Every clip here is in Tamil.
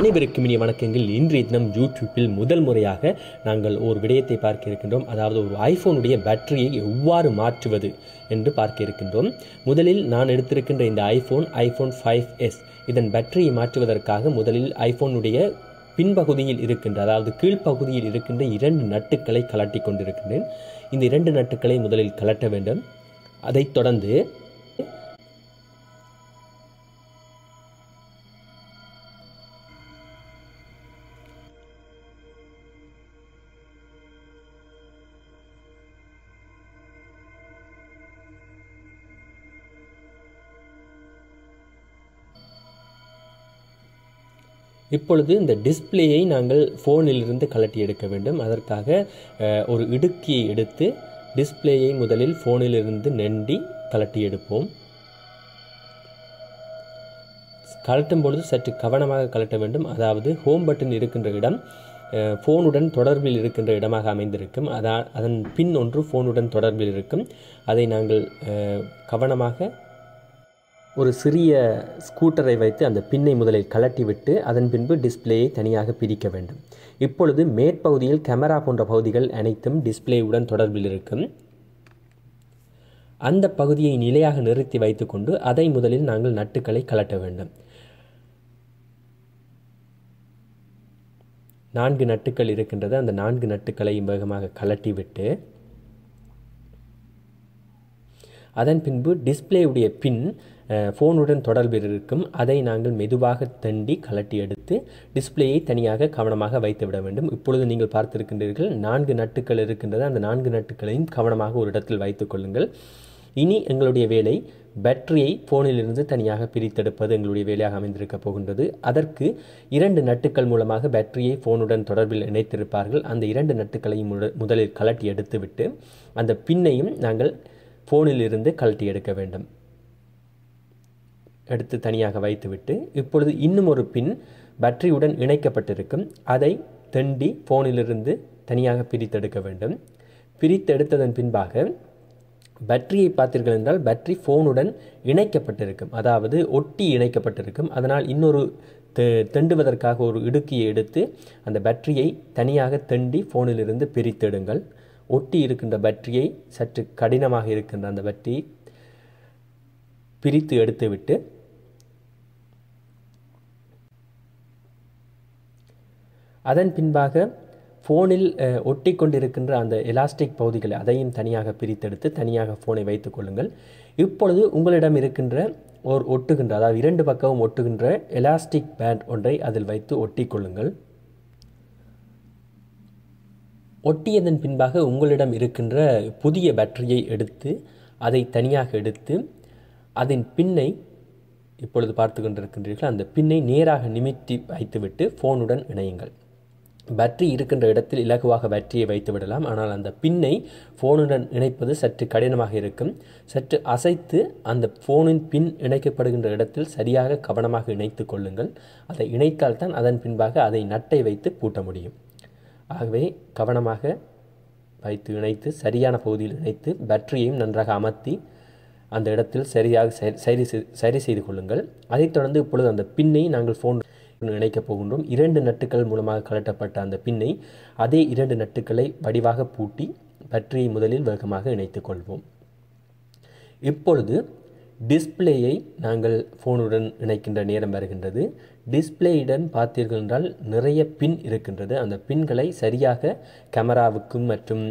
அனைவருக்கும் இனிய வணக்கங்கள். இன்றைய தினம் யூடியூப்பில் முதல் முறையாக நாங்கள் ஒரு விடயத்தை பார்க்க இருக்கின்றோம். அதாவது ஒரு ஐஃபோனுடைய பேட்டரியை எவ்வாறு மாற்றுவது என்று பார்க்க இருக்கின்றோம். முதலில் நான் எடுத்திருக்கின்ற இந்த ஐஃபோன் 5S இதன் பேட்டரியை மாற்றுவதற்காக முதலில் ஐஃபோனுடைய பின்பகுதியில் இருக்கின்ற, அதாவது கீழ்ப்பகுதியில் இருக்கின்ற 2 நட்டுக்களை கலட்டி கொண்டிருக்கின்றேன். இந்த 2 நட்டுக்களை முதலில் கலட்ட வேண்டும். அதைத் தொடர்ந்து இப்பொழுது இந்த டிஸ்பிளேயை நாங்கள் ஃபோனிலிருந்து கலட்டி எடுக்க வேண்டும். அதற்காக ஒரு இடுக்கியை எடுத்து டிஸ்பிளேயை முதலில் ஃபோனிலிருந்து நெண்டி கலட்டி எடுப்போம். கலட்டும் பொழுது சற்று கவனமாக கலட்ட வேண்டும். அதாவது ஹோம் பட்டன் இருக்கின்ற இடம் ஃபோனுடன் தொடர்பில் இருக்கின்ற இடமாக அமைந்திருக்கும். அதன் பின் ஒன்று ஃபோனுடன் தொடர்பில் இருக்கும். அதை நாங்கள் கவனமாக ஒரு சிறிய ஸ்கூட்டரை வைத்து அந்த பின்னை முதலில் கலட்டிவிட்டு அதன் பின்பு டிஸ்பிளேயை தனியாக பிரிக்க வேண்டும். இப்பொழுது மேற்பகுதியில் கேமரா போன்ற பகுதிகள் அனைத்தும் டிஸ்பிளேயுடன் தொடர்பில் இருக்கும். அந்த பகுதியை நிலையாக நிறுத்தி வைத்துக்கொண்டு அதை முதலில் நாங்கள் நட்டுக்களை கலட்ட வேண்டும். 4 நட்டுக்கள் இருக்கின்றது. அந்த 4 நட்டுக்களை வேகமாக கலட்டிவிட்டு அதன் பின்பு டிஸ்பிளேயுடைய பின் ஃபோனுடன் தொடர்பில் இருக்கும். அதை நாங்கள் மெதுவாக தண்டி கலட்டி எடுத்து டிஸ்பிளேயை தனியாக கவனமாக வைத்து விட வேண்டும். இப்பொழுது நீங்கள் பார்த்திருக்கின்றீர்கள் 4 நட்டுக்கள் இருக்கின்றது. அந்த 4 நட்டுக்களையும் கவனமாக ஒரு இடத்தில் வைத்துக் கொள்ளுங்கள். இனி எங்களுடைய வேலை பேட்டரியை ஃபோனிலிருந்து தனியாக பிரித்தெடுப்பது எங்களுடைய வேலையாக அமைந்திருக்க போகின்றது. அதற்கு 2 நட்டுக்கள் மூலமாக பேட்டரியை ஃபோனுடன் தொடர்பில் இணைத்திருப்பார்கள். அந்த 2 நட்டுக்களையும் முதலில் கலட்டி எடுத்துவிட்டு அந்த பின்னையும் நாங்கள் ஃபோனில் இருந்து கழட்டி எடுக்க வேண்டும். எடுத்து தனியாக வைத்துவிட்டு இப்பொழுது இன்னும் ஒரு பின் பேட்டரியுடன் இணைக்கப்பட்டிருக்கும். அதை தண்டி ஃபோனிலிருந்து தனியாக பிரித்தெடுக்க வேண்டும். பிரித்தெடுத்ததன் பின்பாக பேட்டரியை பார்த்தீர்கள் என்றால் பேட்டரி ஃபோனுடன் இணைக்கப்பட்டிருக்கும், அதாவது ஒட்டி இணைக்கப்பட்டிருக்கும். அதனால் இன்னொரு தண்டுவதற்காக ஒரு இடுக்கியை எடுத்து அந்த பேட்டரியை தனியாக தண்டி ஃபோனிலிருந்து பிரித்தெடுங்கள். ஒட்டி இருக்கின்ற பேட்டரியை, சற்று கடினமாக இருக்கின்ற அந்த பேட்டரியை பிரித்து எடுத்துவிட்டு அதன் பின்பாக ஃபோனில் ஒட்டி கொண்டிருக்கின்ற அந்த எலாஸ்டிக் பகுதிகளை அதையும் தனியாக பிரித்தெடுத்து தனியாக ஃபோனை வைத்துக் கொள்ளுங்கள். இப்பொழுது உங்களிடம் இருக்கின்ற ஒரு ஒட்டுகின்ற, அதாவது 2 பக்கமும் ஒட்டுகின்ற எலாஸ்டிக் பேண்ட் ஒன்றை அதில் வைத்து ஒட்டி கொள்ளுங்கள். ஒட்டியதன் பின்பாக உங்களிடம் இருக்கின்ற புதிய பேட்டரியை எடுத்து அதை தனியாக எடுத்து அதன் பின்னை இப்பொழுது பார்த்து கொண்டிருக்கின்றீர்கள். அந்த பின்னை நேராக நிமித்தி வைத்துவிட்டு ஃபோனுடன் இணையுங்கள். பேட்டரி இருக்கின்ற இடத்தில் இலகுவாக பேட்டரியை வைத்து விடலாம். ஆனால் அந்த பின்னை ஃபோனுடன் இணைப்பது சற்று கடினமாக இருக்கும். சற்று அசைத்து அந்த ஃபோனின் பின் இணைக்கப்படுகின்ற இடத்தில் சரியாக கவனமாக இணைத்து கொள்ளுங்கள். அதை இணைத்தால்தான் அதன் பின்பாக அதை நட்டை வைத்து பூட்ட முடியும். ஆகவே கவனமாக வைத்து இணைத்து சரியான பகுதியில் இணைத்து பேட்டரியையும் நன்றாக அமர்த்தி அந்த இடத்தில் சரியாக சரி செய்து கொள்ளுங்கள். அதைத் தொடர்ந்து இப்பொழுது அந்த பின்னை நாங்கள் ஃபோன் இணைக்கப் போகின்றோம். 2 நட்டுக்கள் மூலமாக கலட்டப்பட்ட அந்த பின்னை அதே 2 நட்டுக்களை வடிவாக பூட்டி பேட்டரியை முதலில் வேகமாக இணைத்துக் கொள்வோம். இப்பொழுது டிஸ்பிளேயை நாங்கள் ஃபோனுடன் இணைக்கின்ற நேரம் வருகின்றது. டிஸ்பிளேயுடன் பார்த்தீர்கள் என்றால் நிறைய பின் இருக்கின்றது. அந்த பின்களை சரியாக கேமராவுக்கும் மற்றும்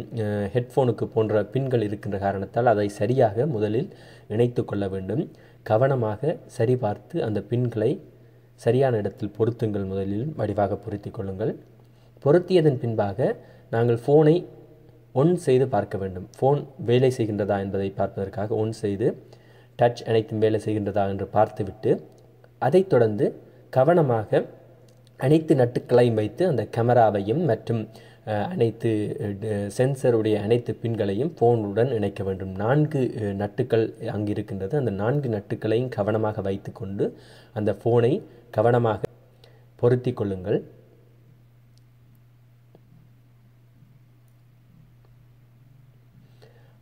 ஹெட்ஃபோனுக்கு போன்ற பின்கள் இருக்கின்ற காரணத்தால் அதை சரியாக முதலில் இணைத்து கொள்ள வேண்டும். கவனமாக சரிபார்த்து அந்த பின்களை சரியான இடத்தில் பொருத்துங்கள். முதலில் வடிவாக பொருத்தி கொள்ளுங்கள். பொருத்தியதன் பின்பாக நாங்கள் ஃபோனை ஒன் செய்து பார்க்க வேண்டும். ஃபோன் வேலை செய்கின்றதா என்பதை பார்ப்பதற்காக ஒன் செய்து டச் அனைத்தும் வேலை செய்கின்றதா என்று பார்த்துவிட்டு அதைத் தொடர்ந்து கவனமாக அனைத்து நட்டுக்களையும் வைத்து அந்த கேமராவையும் மற்றும் அனைத்து சென்சருடைய அனைத்து பின்களையும் ஃபோனுடன் இணைக்க வேண்டும். 4 நட்டுக்கள் அங்கு இருக்கின்றது. அந்த 4 நட்டுக்களையும் கவனமாக வைத்து கொண்டு அந்த ஃபோனை கவனமாக பொருத்தி கொள்ளுங்கள்.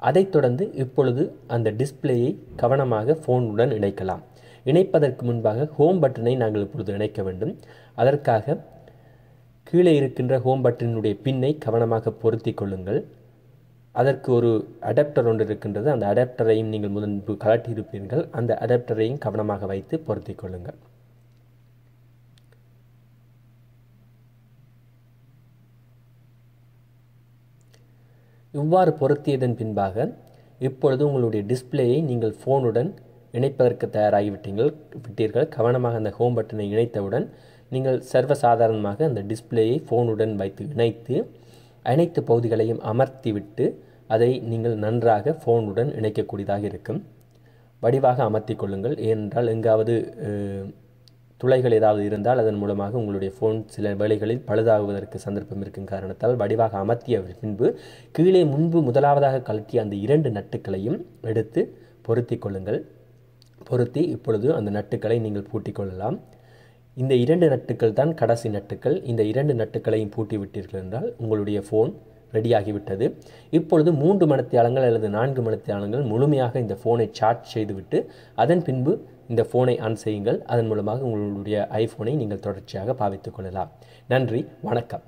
அதைத் தொடர்ந்து இப்பொழுது அந்த டிஸ்பிளேயை கவனமாக ஃபோனுடன் இணைக்கலாம். இணைப்பதற்கு முன்பாக ஹோம் பட்டனை நாங்கள் இப்பொழுது இணைக்க வேண்டும். அதற்காக கீழே இருக்கின்ற ஹோம் பட்டனுடைய பின்னை கவனமாக பொருத்தி கொள்ளுங்கள். அதற்கு ஒரு அடாப்டர் ஒன்று இருக்கின்றது. அந்த அடாப்டரையும் நீங்கள் முன்பு கலட்டியிருப்பீர்கள். அந்த அடாப்டரையும் கவனமாக வைத்து பொருத்தி கொள்ளுங்கள். இவ்வாறு பொருத்தியதன் பின்பாக இப்பொழுது உங்களுடைய டிஸ்பிளேயை நீங்கள் ஃபோனுடன் இணைப்பதற்கு தயாராகிவிட்டீர்கள். கவனமாக அந்த ஹோம் பட்டனை இணைத்தவுடன் நீங்கள் சர்வசாதாரணமாக அந்த டிஸ்பிளேயை ஃபோனுடன் வைத்து இணைத்து அனைத்து பகுதிகளையும் அமர்த்திவிட்டு அதை நீங்கள் நன்றாக ஃபோனுடன் இணைக்கக்கூடியதாக இருக்கும். வடிவாக அமர்த்தி கொள்ளுங்கள். ஏனென்றால் எங்காவது துளைகள் ஏதாவது இருந்தால் அதன் மூலமாக உங்களுடைய ஃபோன் சில வேளைகளில் பழுதாகுவதற்கு சந்தர்ப்பம் இருக்கும் காரணத்தால் வடிவாக அமர்த்திய பின்பு கீழே முன்பு முதலாவதாக கழற்றிய அந்த 2 நட்டுக்களையும் எடுத்து பொருத்தி கொள்ளுங்கள். பொருத்தி இப்பொழுது அந்த நட்டுக்களை நீங்கள் பூட்டி கொள்ளலாம். இந்த 2 நட்டுக்கள் தான் கடைசி நட்டுக்கள். இந்த 2 நட்டுக்களையும் பூட்டி விட்டீர்கள் என்றால் உங்களுடைய ஃபோன் ரெடியாகிவிட்டது. இப்பொழுது 3 மணித்தியாலங்கள் அல்லது 4 மணித்தியாலங்கள் முழுமையாக இந்த ஃபோனை சார்ஜ் செய்துவிட்டு அதன் பின்பு இந்த ஃபோனை ஆன் செய்யுங்கள். அதன் மூலமாக உங்களுடைய ஐஃபோனை நீங்கள் தொடர்ச்சியாக பாவித்துக் கொள்ளலாம். நன்றி, வணக்கம்.